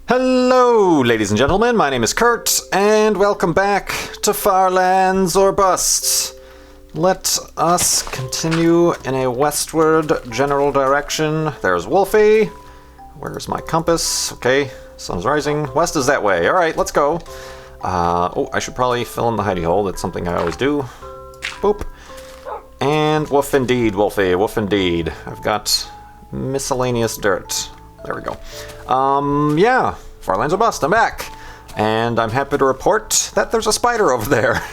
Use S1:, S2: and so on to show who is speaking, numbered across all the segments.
S1: Hello, ladies and gentlemen, my name is Kurt, and welcome back to Far Lands or Bust. Let us continue in a westward general direction. There's Wolfie. Where's my compass? Okay, sun's rising. West is that way. Alright, let's go. I should probably fill in the hidey hole. That's something I always do. Boop. And woof indeed, Wolfie, woof indeed. I've got miscellaneous dirt. There we go. Yeah, Far Lands or Bust, I'm back. And I'm happy to report that there's a spider over there.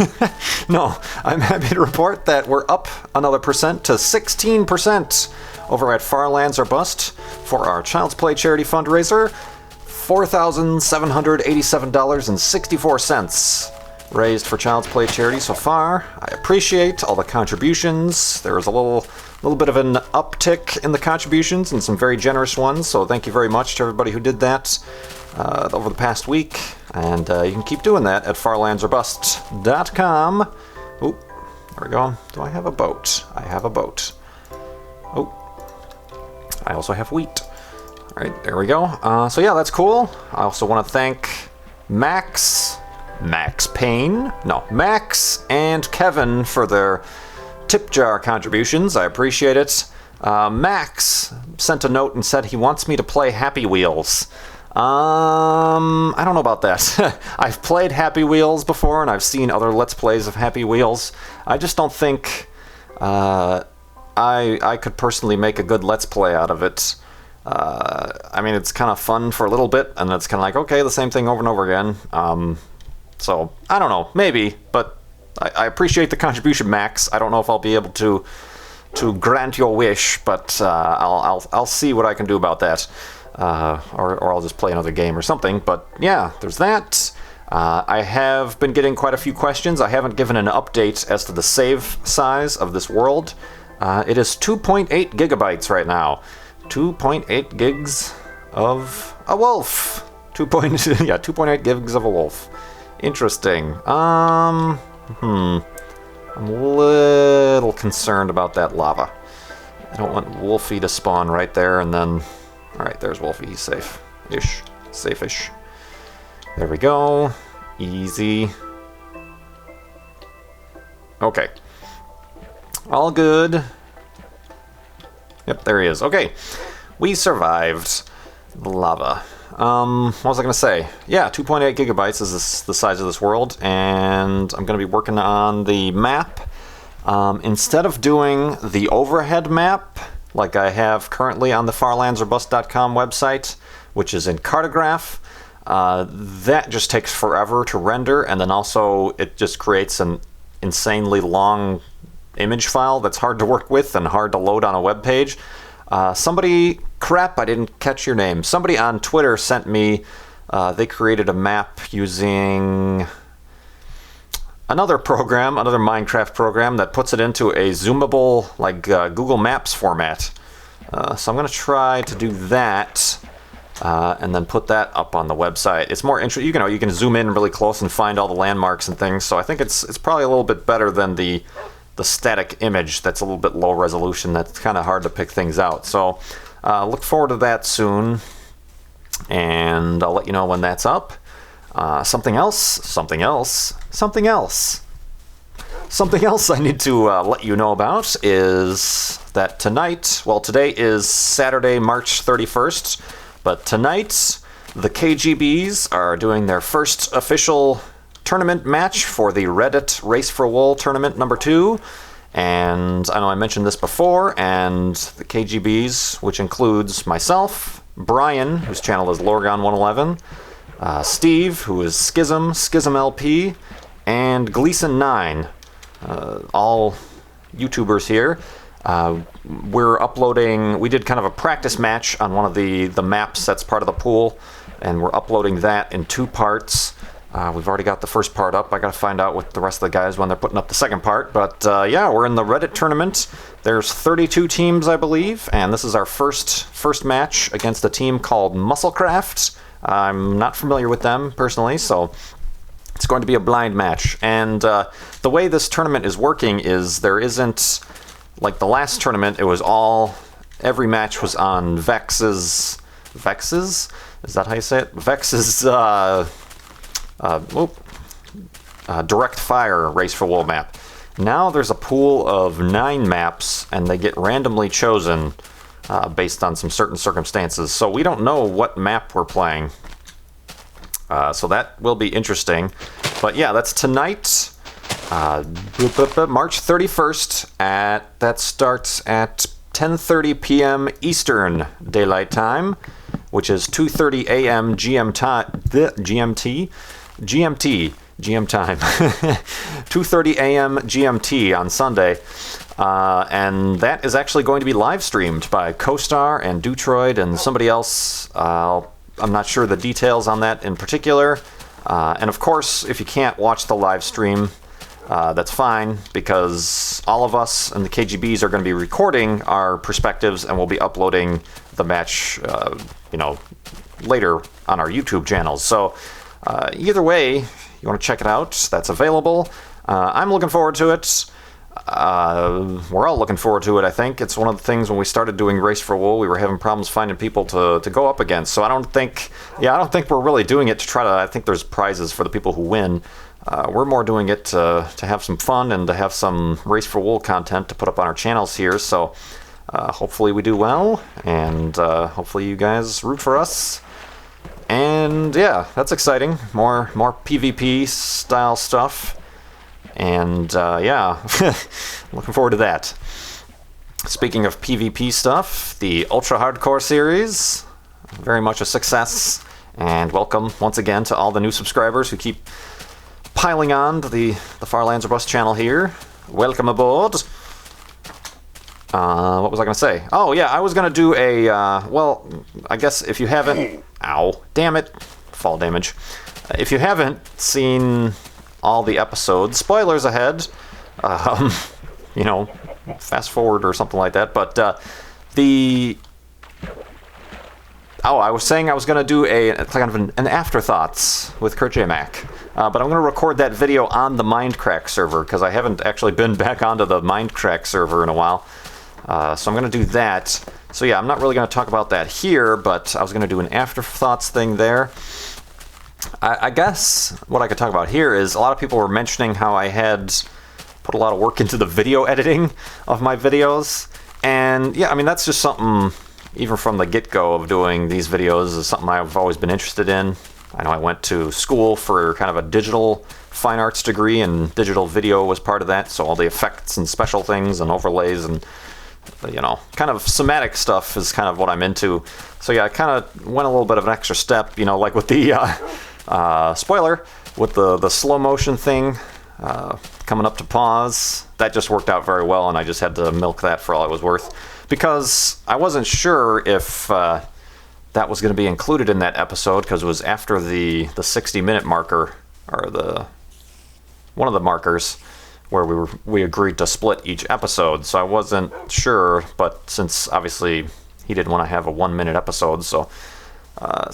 S1: No, I'm happy to report that we're up another percent to 16% over at Far Lands or Bust for our Child's Play charity fundraiser. $4,787.64 raised for Child's Play charity so far. I appreciate all the contributions. There was a little bit of an uptick in the contributions and some very generous ones, so thank you very much to everybody who did that over the past week. And you can keep doing that at farlandsorbust.com. Oh, there we go. Do I have a boat? I have a boat. Oh, I also have wheat. All right, there we go. So yeah, that's cool. I also want to thank Max and Kevin for their tip jar contributions. I appreciate it. Max sent a note and said he wants me to play Happy Wheels. I don't know about that. I've played Happy Wheels before, and I've seen other Let's Plays of Happy Wheels. I just don't think I could personally make a good Let's Play out of it. I mean, it's kind of fun for a little bit, and it's kind of like, okay, the same thing over and over again. So, I don't know, maybe, but I appreciate the contribution, Max. I don't know if I'll be able to grant your wish, but I'll see what I can do about that. Or I'll just play another game or something. But yeah, there's that. I have been getting quite a few questions. I haven't given an update as to the save size of this world. It is 2.8 gigabytes right now. 2.8 gigs of a wolf. 2.8 gigs of a wolf. Interesting. I'm a little concerned about that lava. I don't want Wolfie to spawn right there and then... Alright, there's Wolfie. He's safe-ish. Safe-ish. There we go. Easy. Okay. All good. Yep, there he is. Okay. We survived the lava. What was I going to say? Yeah, 2.8 gigabytes is the size of this world, and I'm going to be working on the map. Instead of doing the overhead map, like I have currently on the farlandsorbust.com website, which is in Cartograph, that just takes forever to render, and then also it just creates an insanely long image file that's hard to work with and hard to load on a web page. I didn't catch your name. Somebody on Twitter sent me, they created a map using another Minecraft program that puts it into a zoomable, like Google Maps format. So I'm going to try to do that, and then put that up on the website. It's more interesting, you can zoom in really close and find all the landmarks and things, so I think it's probably a little bit better than the static image that's a little bit low resolution. That's kind of hard to pick things out. So look forward to that soon, and I'll let you know when that's up. Something else I need to let you know about is that today is Saturday, March 31st, but tonight the KGBs are doing their first official tournament match for the Reddit Race for Wool tournament number 2. And I know I mentioned this before, and the KGBs, which includes myself, Brian, whose channel is Lorgon111, Steve, who is Schism LP, and Gleason9, all YouTubers here. We did kind of a practice match on one of the maps that's part of the pool, and we're uploading that in 2 parts. We've already got the first part up. I got to find out with the rest of the guys when they're putting up the second part. But yeah, we're in the Reddit tournament. There's 32 teams, I believe, and this is our first match against a team called Musclecraft. I'm not familiar with them personally, so it's going to be a blind match. And the way this tournament is working is there isn't, like the last tournament, every match was on Vex's Vexes. Is that how you say it? Vexes direct fire Race for Wool map. Now there's a pool of 9 maps, and they get randomly chosen based on some certain circumstances. So we don't know what map we're playing. So that will be interesting. But yeah, that's tonight, March 31st. That starts at 10:30 p.m. Eastern Daylight Time, which is 2:30 a.m. GM time, 2:30 a.m. GMT on Sunday, and that is actually going to be live streamed by CoStar and Dutroid and somebody else. I'm not sure the details on that in particular. And of course, if you can't watch the live stream, that's fine, because all of us and the KGBs are going to be recording our perspectives, and we'll be uploading the match, later on our YouTube channels. So either way, you want to check it out, that's available. I'm looking forward to it. We're all looking forward to it, I think. It's one of the things when we started doing Race for Wool, we were having problems finding people to go up against. So I don't think we're really doing it to try to, I think there's prizes for the people who win. We're more doing it to have some fun and to have some Race for Wool content to put up on our channels here. So hopefully we do well, and hopefully you guys root for us. And yeah, that's exciting. More PvP style stuff. And yeah, looking forward to that. Speaking of PvP stuff, the Ultra Hardcore series, very much a success. And welcome once again to all the new subscribers who keep piling on to the Farlands Bus channel here. Welcome aboard. What was I going to say? Oh yeah, I was going to do a, well, I guess if you haven't, ow, damn it, fall damage. If you haven't seen all the episodes, spoilers ahead, fast forward or something like that, but I was saying I was going to do kind of an afterthoughts with KurtJMac, but I'm going to record that video on the Mindcrack server, because I haven't actually been back onto the Mindcrack server in a while. So I'm going to do that. So yeah, I'm not really going to talk about that here, but I was going to do an afterthoughts thing there. I guess what I could talk about here is a lot of people were mentioning how I had put a lot of work into the video editing of my videos. And yeah, I mean, that's just something, even from the get-go of doing these videos, is something I've always been interested in. I know I went to school for kind of a digital fine arts degree, and digital video was part of that. So all the effects and special things and overlays and kind of somatic stuff is kind of what I'm into. So yeah, I kind of went a little bit of an extra step, like with the spoiler, with the slow motion thing coming up to pause. That just worked out very well, and I just had to milk that for all it was worth, because I wasn't sure if that was going to be included in that episode, because it was after the 60-minute marker, or one of the markers, where we agreed to split each episode. So I wasn't sure, but since obviously he didn't want to have a 1-minute episode, so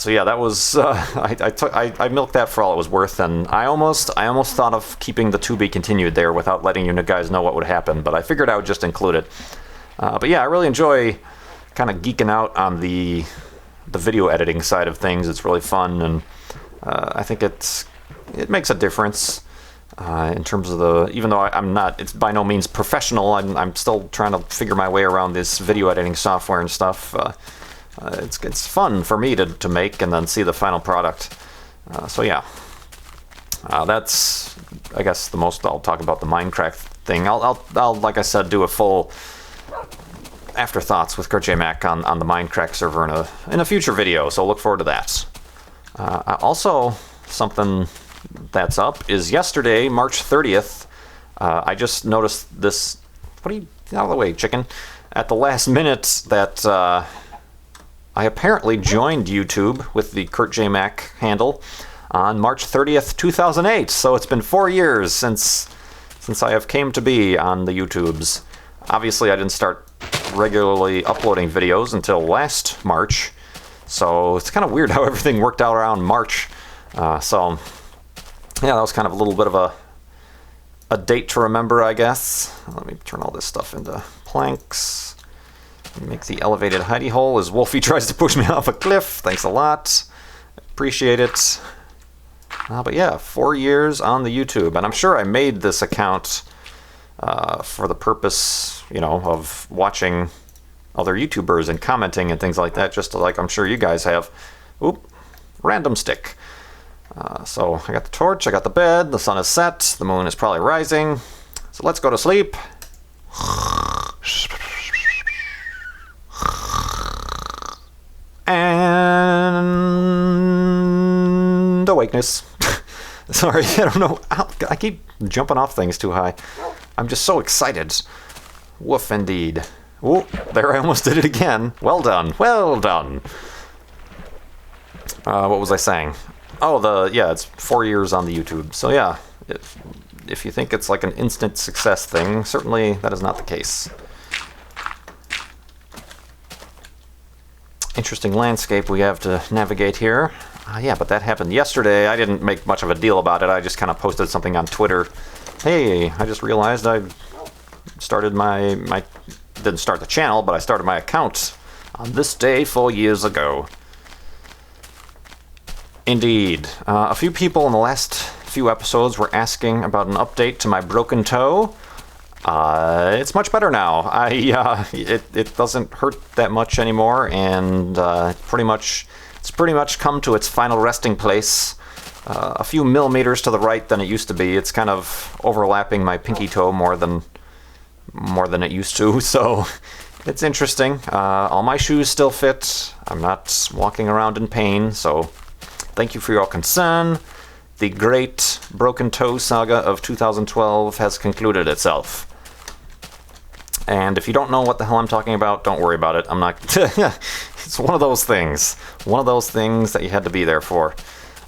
S1: yeah, that was I milked that for all it was worth, and I almost thought of keeping the to be continued there without letting you guys know what would happen, but I figured I would just include it. But yeah, I really enjoy kind of geeking out on the video editing side of things. It's really fun, and I think it makes a difference. In terms of even though it's by no means professional, I'm still trying to figure my way around this video editing software and stuff. It's fun for me to make and then see the final product. So yeah, that's, I guess, the most I'll talk about the Minecraft thing. I'll like I said, do a full afterthoughts with KurtJMac on the Minecraft server in a future video. So look forward to that. Also, something that's up is yesterday, March 30th. I just noticed this. What are you, out of the way, chicken? At the last minute, that I apparently joined YouTube with the KurtJMac handle on March 30th, 2008. So it's been 4 years since I have came to be on the YouTubes. Obviously, I didn't start regularly uploading videos until last March. So it's kind of weird how everything worked out around March. So yeah, that was kind of a little bit of a date to remember, I guess. Let me turn all this stuff into planks. Make the elevated hidey hole as Wolfie tries to push me off a cliff. Thanks a lot. Appreciate it. But yeah, 4 years on the YouTube. And I'm sure I made this account for the purpose, of watching other YouTubers and commenting and things like that, just like I'm sure you guys have. Oop, random stick. So I got the torch, I got the bed, the sun is set, the moon is probably rising. So let's go to sleep. And awakeness. Sorry, I don't know. I keep jumping off things too high. I'm just so excited. Woof indeed. Oh, there I almost did it again. Well done. Well done. What was I saying? Oh, it's 4 years on the YouTube. So yeah, if you think it's like an instant success thing, certainly that is not the case. Interesting landscape we have to navigate here. Yeah, but that happened yesterday. I didn't make much of a deal about it. I just kind of posted something on Twitter. Hey, I just realized I started my didn't start the channel, but I started my account on this day 4 years ago. Indeed. A few people in the last few episodes were asking about an update to my broken toe. It's much better now. It doesn't hurt that much anymore, and it's pretty much come to its final resting place. A few millimeters to the right than it used to be. It's kind of overlapping my pinky toe more than it used to, so it's interesting. All my shoes still fit. I'm not walking around in pain, so thank you for your concern. The great broken toe saga of 2012 has concluded itself. And if you don't know what the hell I'm talking about, don't worry about it. I'm not... It's one of those things. One of those things that you had to be there for.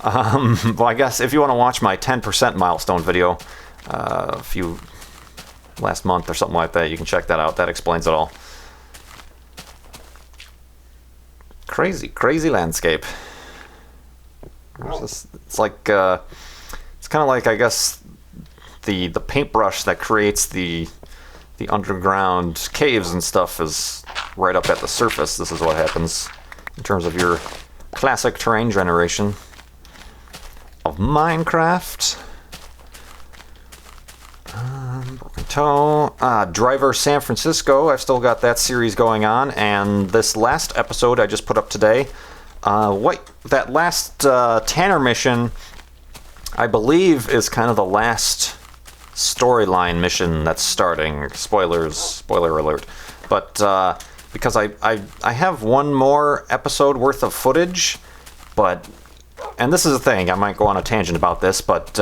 S1: Well, I guess if you want to watch my 10% milestone video, last month or something like that, you can check that out. That explains it all. Crazy, crazy landscape. It's like... it's kind of like, I guess, the paintbrush that creates the underground caves and stuff is right up at the surface. This is what happens in terms of your classic terrain generation of Minecraft. Broken toe. Driver San Francisco. I've still got that series going on, and this last episode I just put up today. That last Tanner mission, I believe, is kind of the last storyline mission that's starting. Spoiler alert. But because I have one more episode worth of footage, and this is the thing, I might go on a tangent about this, but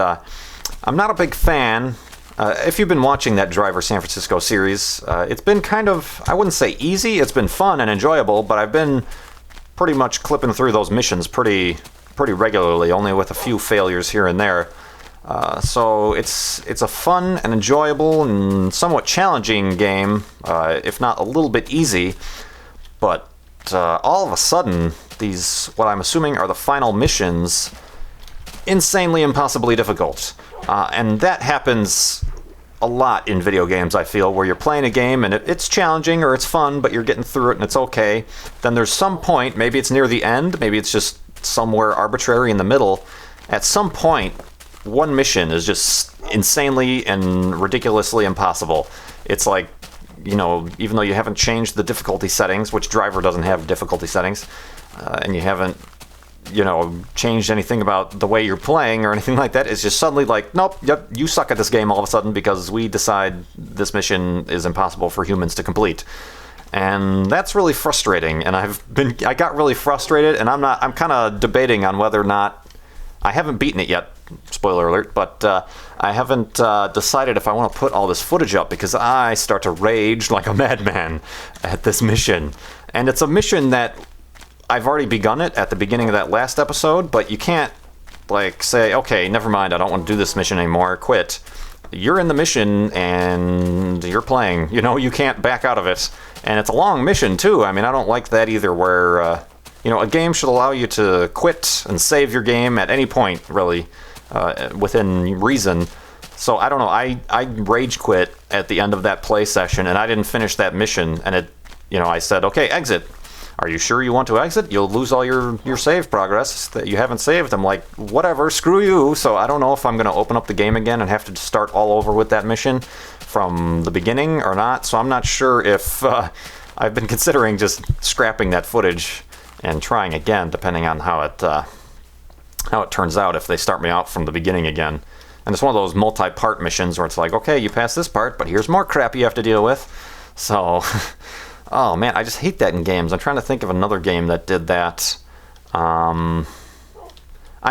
S1: I'm not a big fan. If you've been watching that Driver San Francisco series, it's been kind of, I wouldn't say easy, it's been fun and enjoyable, but I've been pretty much clipping through those missions pretty regularly, only with a few failures here and there. So it's a fun and enjoyable and somewhat challenging game, if not a little bit easy. But all of a sudden, these, what I'm assuming are the final missions, insanely impossibly difficult. And that happens a lot in video games, I feel, where you're playing a game and it's challenging or it's fun, but you're getting through it and it's okay. Then there's some point, maybe it's near the end, maybe it's just somewhere arbitrary in the middle. At some point, one mission is just insanely and ridiculously impossible. It's like, even though you haven't changed the difficulty settings, which Driver doesn't have difficulty settings, and you haven't, changed anything about the way you're playing or anything like that, it's just suddenly like, nope, yep, you suck at this game all of a sudden because we decide this mission is impossible for humans to complete. And that's really frustrating, and I got really frustrated, and I'm kind of debating on whether or not, I haven't beaten it yet, spoiler alert, but I haven't decided if I want to put all this footage up because I start to rage like a madman at this mission. And it's a mission that I've already begun it at the beginning of that last episode, but you can't say, okay, never mind, I don't want to do this mission anymore, quit. You're in the mission and you're playing, you can't back out of it. And it's a long mission too. I mean, I don't like that either, where a game should allow you to quit and save your game at any point, really, within reason. So I don't know, I rage quit at the end of that play session, and I didn't finish that mission, and I said, okay, exit. Are you sure you want to exit? You'll lose all your save progress that you haven't saved. I'm like, whatever, screw you. So I don't know if I'm going to open up the game again and have to start all over with that mission from the beginning or not. So I'm not sure if I've been considering just scrapping that footage and trying again, depending on how it turns out if they start me out from the beginning again. And it's one of those multi-part missions where it's like, okay, you passed this part, but here's more crap you have to deal with. So... Oh man, I just hate that in games. I'm trying to think of another game that did that. I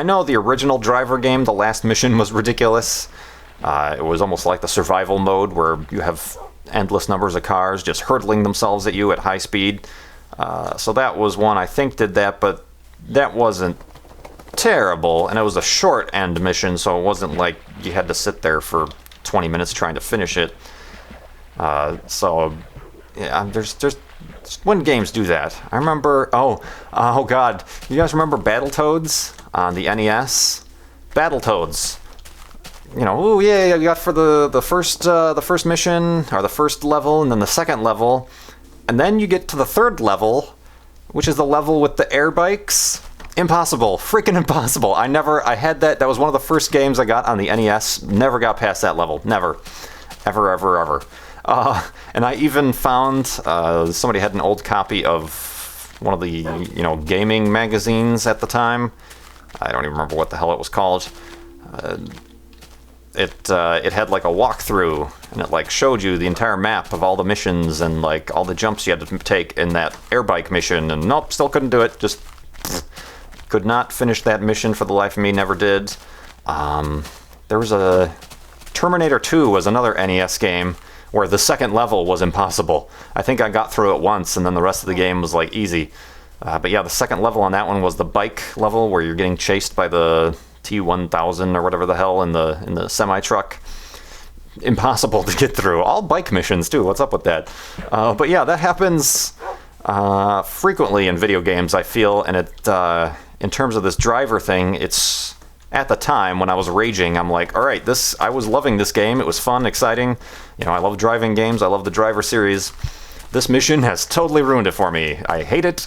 S1: know the original Driver game, the last mission was ridiculous. It was almost like the survival mode where you have endless numbers of cars just hurtling themselves at you at high speed. So that was one I think did that, but that wasn't terrible. And it was a short end mission, so it wasn't like you had to sit there for 20 minutes trying to finish it. Yeah, there's when games do that. I remember, oh god, you guys remember Battletoads on the NES? Battletoads. Oh yeah, you got for the first mission or the first level, and then the second level, and then you get to the third level, which is the level with the air bikes. Impossible, freaking impossible. I had that. That was one of the first games I got on the NES. Never got past that level. Never, ever. And I even found somebody had an old copy of one of the gaming magazines at the time. I don't even remember what the hell it was called. It had like a walkthrough, and it like showed you the entire map of all the missions and like all the jumps you had to take in that air bike mission. And nope, still couldn't do it. Just could not finish that mission for the life of me. Never did. There was a Terminator 2 was another NES game where the second level was impossible. I think I got through it once, and then the rest of the game was like easy. But yeah, the second level on that one was the bike level where you're getting chased by the T-1000 or whatever the hell in the semi-truck. Impossible to get through. All bike missions too. What's up with that? But yeah, that happens frequently in video games, I feel. And it, in terms of this driver thing, it's at the time when I was raging. I'm like, all right, I was loving this game. It was fun, exciting. I love driving games. I love the Driver series. This mission has totally ruined it for me. I hate it.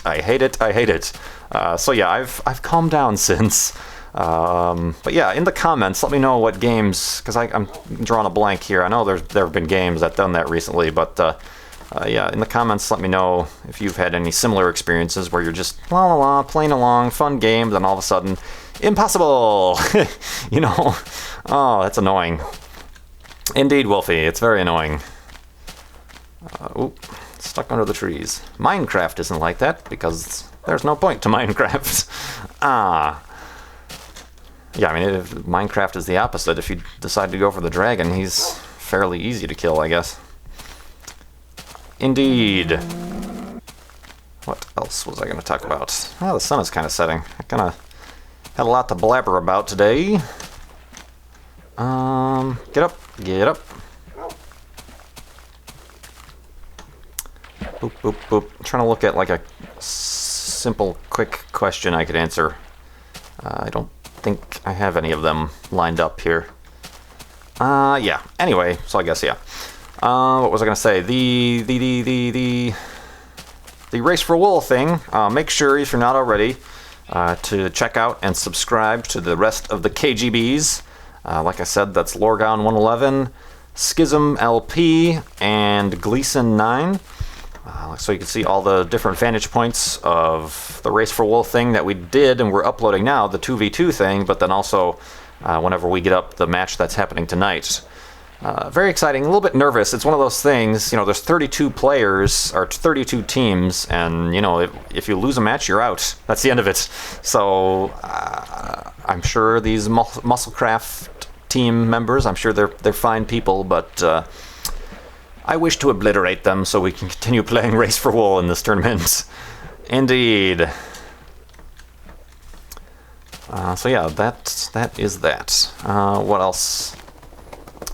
S1: So yeah, I've calmed down since. But yeah, in the comments, let me know what games, because I'm drawing a blank here. I know there have been games that done that recently, but yeah, in the comments, let me know if you've had any similar experiences where you're just playing along, fun game, then all of a sudden, impossible. Oh, that's annoying. Indeed, Wolfie, it's very annoying. Stuck under the trees. Minecraft isn't like that because there's no point to Minecraft. Yeah, I mean, if Minecraft is the opposite. If you decide to go for the dragon, he's fairly easy to kill, I guess. Indeed. What else was I going to talk about? Oh, the sun is kind of setting. I kind of had a lot to blabber about today. Get up. Boop, boop, boop. I'm trying to look at like a simple, quick question I could answer. I don't think I have any of them lined up here. Yeah. Anyway, so I guess yeah. What was I gonna say? The Race for Wool thing. Make sure, if you're not already, to check out and subscribe to the rest of the KGBs. Like I said, that's Lorgon 111, Schism LP, and Gleason 9. So you can see all the different vantage points of the Race for Wool thing that we did and we're uploading now, the 2v2 thing, but then also whenever we get up the match that's happening tonight. Very exciting, a little bit nervous. It's one of those things, there's 32 players, or 32 teams, and, if you lose a match, you're out. That's the end of it. So, I'm sure these Musclecraft team members, I'm sure they're fine people, but I wish to obliterate them so we can continue playing Race for Wool in this tournament. Indeed. So yeah, that is that. What else?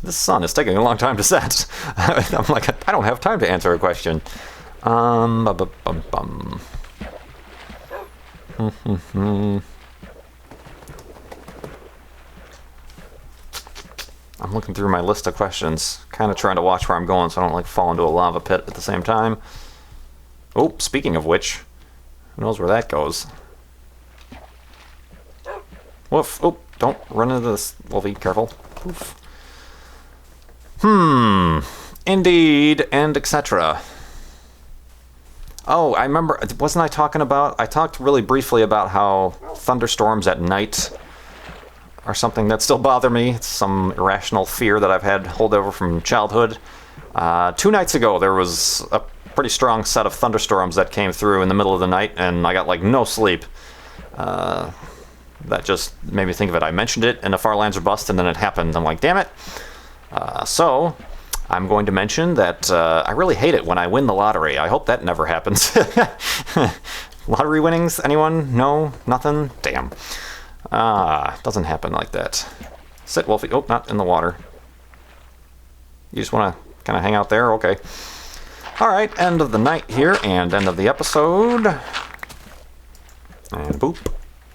S1: This sun is taking a long time to set. I'm like, I don't have time to answer a question. I'm looking through my list of questions, kind of trying to watch where I'm going so I don't fall into a lava pit at the same time. Oh, speaking of which, who knows where that goes? Woof. Oh, don't run into this, Wolfie. Careful. Oof. Indeed, and etc. Oh, I remember, wasn't I talking about, I talked really briefly about how thunderstorms at night are something that still bother me. It's some irrational fear that I've had hold over from childhood. 2 nights ago, there was a pretty strong set of thunderstorms that came through in the middle of the night, and I got like no sleep. That just made me think of it. I mentioned it in a Far Lands or Bust, and then it happened. I'm like, damn it. So I'm going to mention that I really hate it when I win the lottery. I hope that never happens. Lottery winnings? Anyone? No? Nothing? Damn. Doesn't happen like that. Sit, Wolfie. Oh, not in the water. You just want to kind of hang out there? Okay. Alright, end of the night here, and end of the episode. And boop.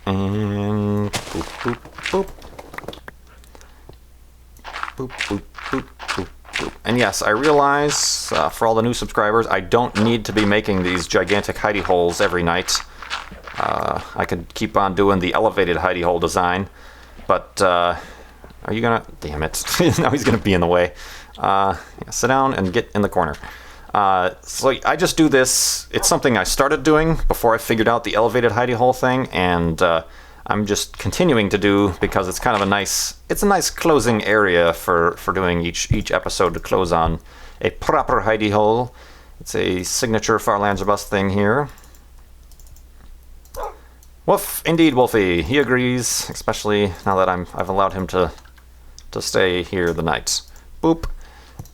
S1: And boop, boop, boop. Boop, boop, boop, boop, boop. And yes, I realize, for all the new subscribers, I don't need to be making these gigantic hidey holes every night. I could keep on doing the elevated hidey hole design, but are you gonna... Damn it. Now he's gonna be in the way. Yeah, sit down and get in the corner. So I just do this. It's something I started doing before I figured out the elevated hidey hole thing, and I'm just continuing to do because it's kind of a nice... It's a nice closing area for doing each episode to close on a proper hidey hole. It's a signature Far Lands or Bust thing here. Woof, indeed, Wolfie. He agrees, especially now that I've allowed him to stay here the night. Boop.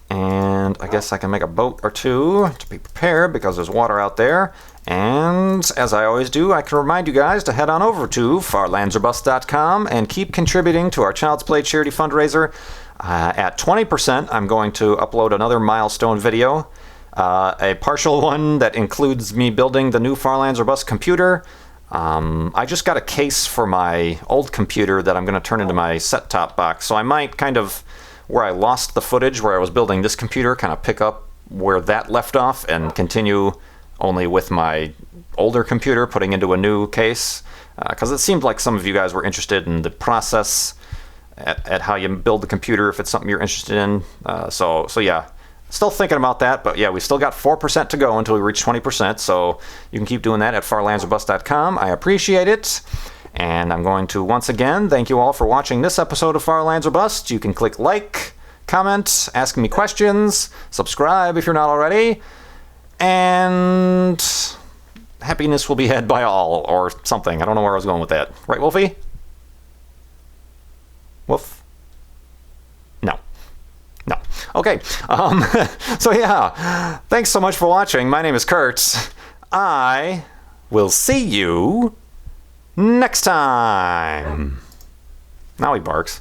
S1: And I guess I can make a boat or two to be prepared because there's water out there. And as I always do, I can remind you guys to head on over to farlandsorbust.com and keep contributing to our Child's Play charity fundraiser. At 20%, I'm going to upload another milestone video, a partial one that includes me building the new Far Lands or Bust computer. I just got a case for my old computer that I'm going to turn into my set-top box, so I might kind of, where I lost the footage where I was building this computer, kind of pick up where that left off and continue only with my older computer, putting into a new case, because it seemed like some of you guys were interested in the process at how you build the computer, if it's something you're interested in. So yeah. Still thinking about that, but yeah, we still got 4% to go until we reach 20%, so you can keep doing that at farlandsorbust.com. I appreciate it, and I'm going to once again thank you all for watching this episode of Far Lands or Bust. You can click like, comment, ask me questions, subscribe if you're not already, and happiness will be had by all, or something. I don't know where I was going with that. Right, Wolfie? Woof? No. No. Okay. So yeah, thanks so much for watching. My name is Kurt. I will see you next time. Now he barks.